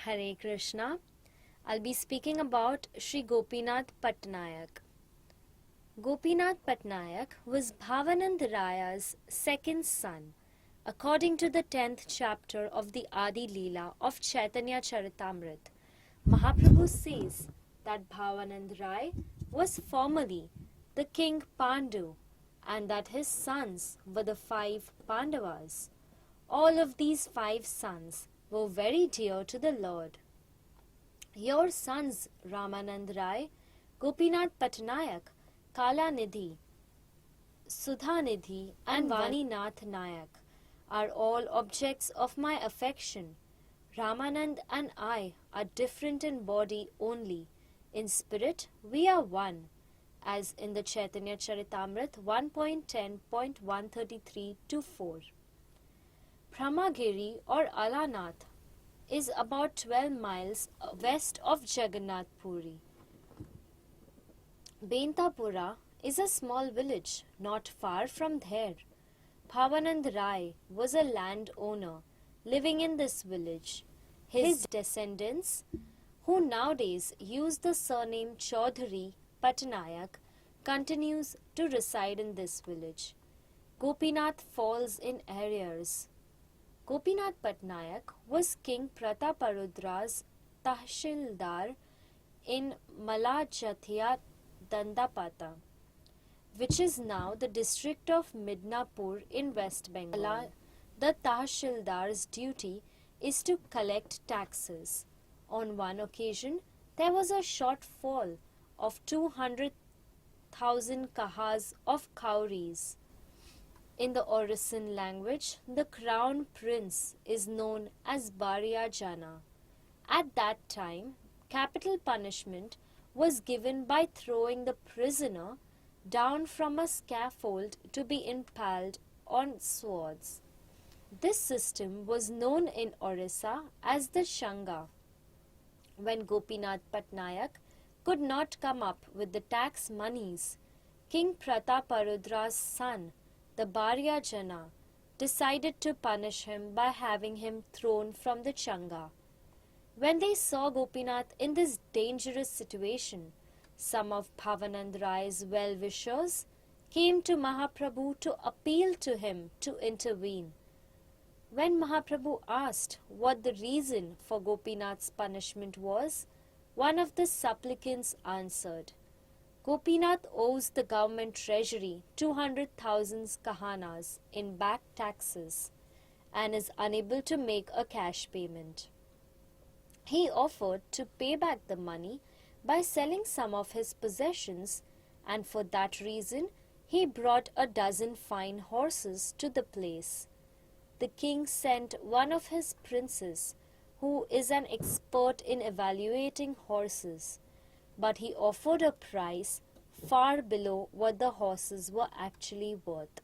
Hare Krishna. I'll be speaking about Sri Gopinath Patanayak. Gopinath Patanayak was Bhavanand Raya's second son, according to the 10th chapter of the Adi Leela of Chaitanya Charitamrita. Mahaprabhu says that Bhavanand Rai was formerly the king Pandu and that his sons were the 5 Pandavas. All of these 5 sons were very dear to the Lord. Your sons Ramanand Rai, Gopinath Patanayak, Kalanidhi, Sudhanidhi and Vaninath Nayak are all objects of my affection. Ramanand and I are different in body only. In spirit, we are one, as in the Chaitanya Charitamrita 1.10.133-4. Brahmagiri or Alanath is about 12 miles west of Jagannath Puri. Bentapura is a small village not far from there. Bhavanand Rai was a landowner living in this village. His descendants, who nowadays use the surname Chaudhary Patanayak, continues to reside in this village. Gopinath falls in arrears. Gopinath Patanayak was King Prataparudra's Tahsildar in Malajathia Dandapata, which is now the district of Midnapur in West Bengal. The Tahsildar's duty is to collect taxes. On one occasion, there was a shortfall of 200,000 kahas of cowries. In the Orison language, the crown prince is known as Bariya Jana. At that time, capital punishment was given by throwing the prisoner down from a scaffold to be impaled on swords. This system was known in Orissa as the Shanga. When Gopinath Patanayak could not come up with the tax monies, King Prataparudra's son, the Bariya Jana, decided to punish him by having him thrown from the Changa. When they saw Gopinath in this dangerous situation, some of Bhavanand Rai's well-wishers came to Mahaprabhu to appeal to him to intervene. When Mahaprabhu asked what the reason for Gopinath's punishment was, one of the supplicants answered, Gopinath owes the government treasury 200,000 kahanas in back taxes and is unable to make a cash payment. He offered to pay back the money by selling some of his possessions, and for that reason he brought a dozen fine horses to the place. The king sent one of his princes, who is an expert in evaluating horses, but he offered a price far below what the horses were actually worth.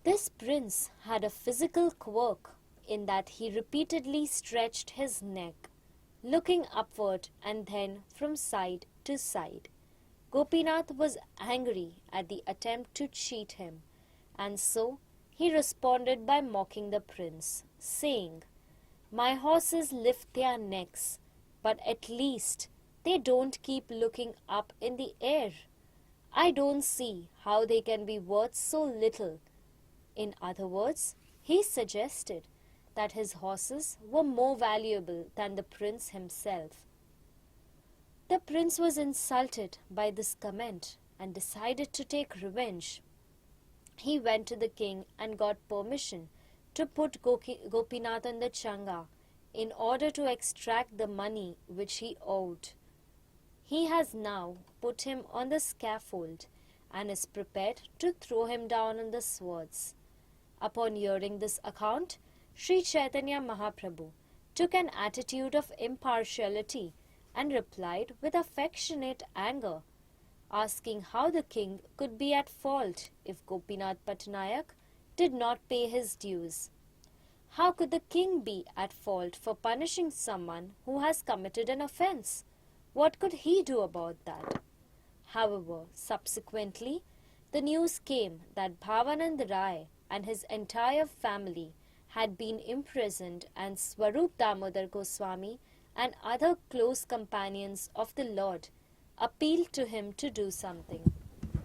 This prince had a physical quirk in that he repeatedly stretched his neck, looking upward and then from side to side. Gopinath was angry at the attempt to cheat him, and so he responded by mocking the prince, saying, My horses lift their necks, but at least they don't keep looking up in the air. I don't see how they can be worth so little. In other words, he suggested that his horses were more valuable than the prince himself. The prince was insulted by this comment and decided to take revenge. He went to the king and got permission to put Gopinath on the Changa in order to extract the money which he owed. He has now put him on the scaffold and is prepared to throw him down on the swords. Upon hearing this account, Sri Chaitanya Mahaprabhu took an attitude of impartiality and replied with affectionate anger, asking how the king could be at fault if Gopinath Patanayak did not pay his dues. How could the king be at fault for punishing someone who has committed an offense? What could he do about that? However, subsequently, the news came that Bhavanand Rai and his entire family had been imprisoned, and Swarup Damodar Goswami and other close companions of the Lord appealed to him to do something.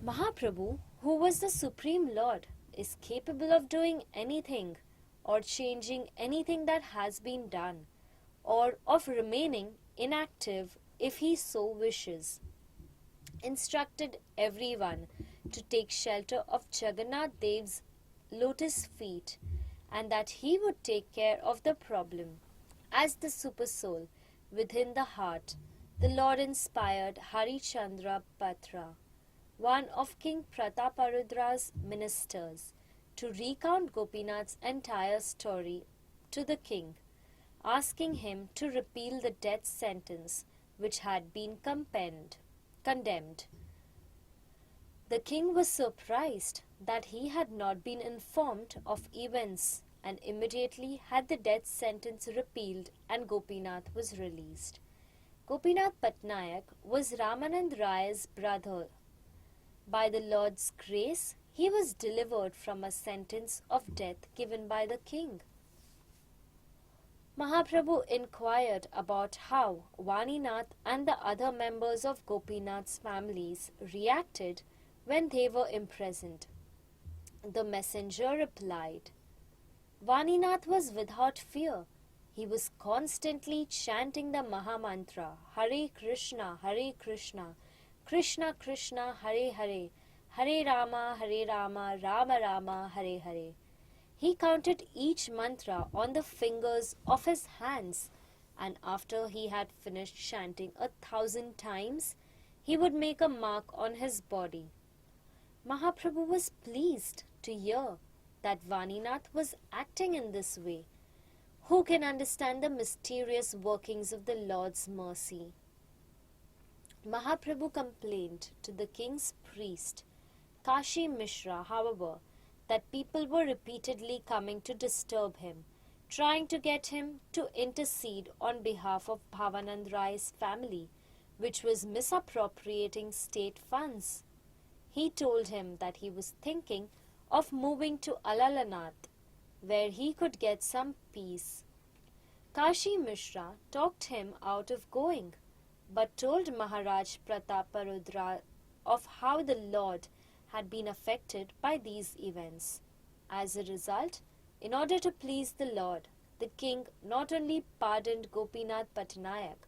Mahaprabhu, who was the Supreme Lord, is capable of doing anything or changing anything that has been done, or of remaining inactive if he so wishes. Instructed everyone to take shelter of Jagannath Dev's lotus feet, and that he would take care of the problem. As the supersoul within the heart, the Lord inspired Harichandra Patra, one of King Prataparudra's ministers, to recount Gopinath's entire story to the king, asking him to repeal the death sentence which had been condemned. The king was surprised that he had not been informed of events, and immediately had the death sentence repealed and Gopinath was released. Gopinath Patanayak was Ramanand Rai's brother. By the Lord's grace, he was delivered from a sentence of death given by the king. Mahaprabhu inquired about how Vaninath and the other members of Gopinath's families reacted when they were imprisoned. The messenger replied, Vaninath was without fear. He was constantly chanting the Mahamantra, Hare Krishna, Krishna Krishna, Hare Hare, Hare Rama, Rama Rama, Hare Hare. He counted each mantra on the fingers of his hands, and after he had finished chanting 1,000 times, he would make a mark on his body. Mahaprabhu was pleased to hear that Vaninath was acting in this way. Who can understand the mysterious workings of the Lord's mercy? Mahaprabhu complained to the king's priest, Kashi Mishra, however, that people were repeatedly coming to disturb him, trying to get him to intercede on behalf of Bhavanand Rai's family, which was misappropriating state funds. He told him that he was thinking of moving to Alalanath, where he could get some peace. Kashi Mishra talked him out of going, but told Maharaj Prataparudra of how the Lord had been affected by these events. As a result, in order to please the Lord, the king not only pardoned Gopinath Patanayak,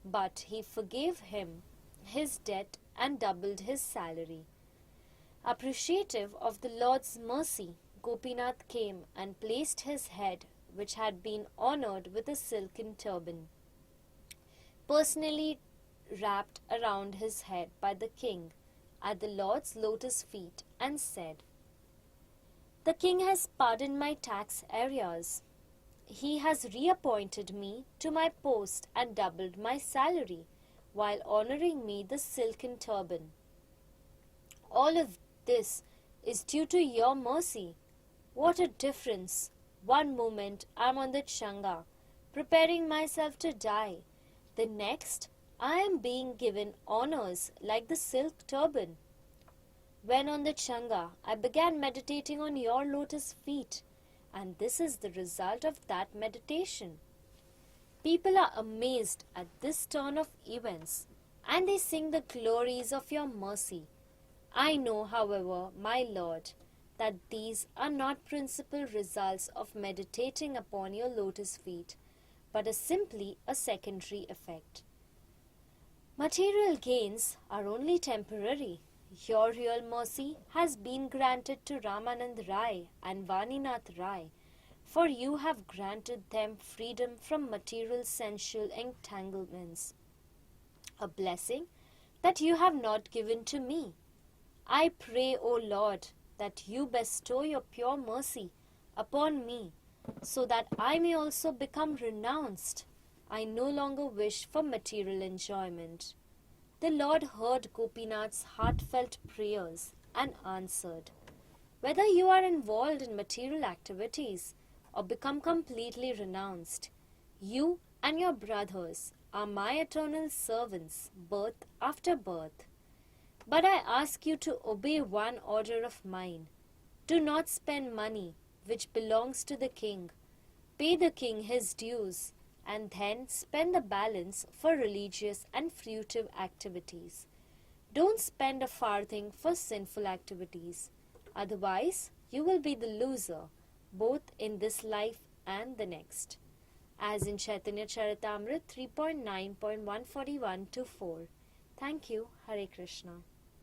but he forgave him his debt and doubled his salary. Appreciative of the Lord's mercy, Gopinath came and placed his head, which had been honored with a silken turban, personally wrapped around his head by the king, at the Lord's lotus feet, and said, The king has pardoned my tax arrears. He has reappointed me to my post and doubled my salary, while honoring me the silken turban. All of this is due to your mercy. What a difference! One moment I am on the Changa, preparing myself to die. The next, I am being given honors like the silk turban. When on the Changa, I began meditating on your lotus feet, and this is the result of that meditation. People are amazed at this turn of events, and they sing the glories of your mercy. I know, however, my Lord, that these are not principal results of meditating upon your lotus feet, but are simply a secondary effect. Material gains are only temporary. Your real mercy has been granted to Ramanand Rai and Vaninath Rai, for you have granted them freedom from material sensual entanglements, a blessing that you have not given to me. I pray, O Lord, that you bestow your pure mercy upon me, so that I may also become renounced. I no longer wish for material enjoyment. The Lord heard Gopinath's heartfelt prayers and answered, Whether you are involved in material activities or become completely renounced, you and your brothers are my eternal servants, birth after birth. But I ask you to obey one order of mine. Do not spend money which belongs to the king Pay the king his dues, and then spend the balance for religious and fruitive activities. Don't spend a farthing for sinful activities. Otherwise, you will be the loser, both in this life and the next. As in Chaitanya Charitamrita 3.9.141 to 4. Thank you. Hare Krishna.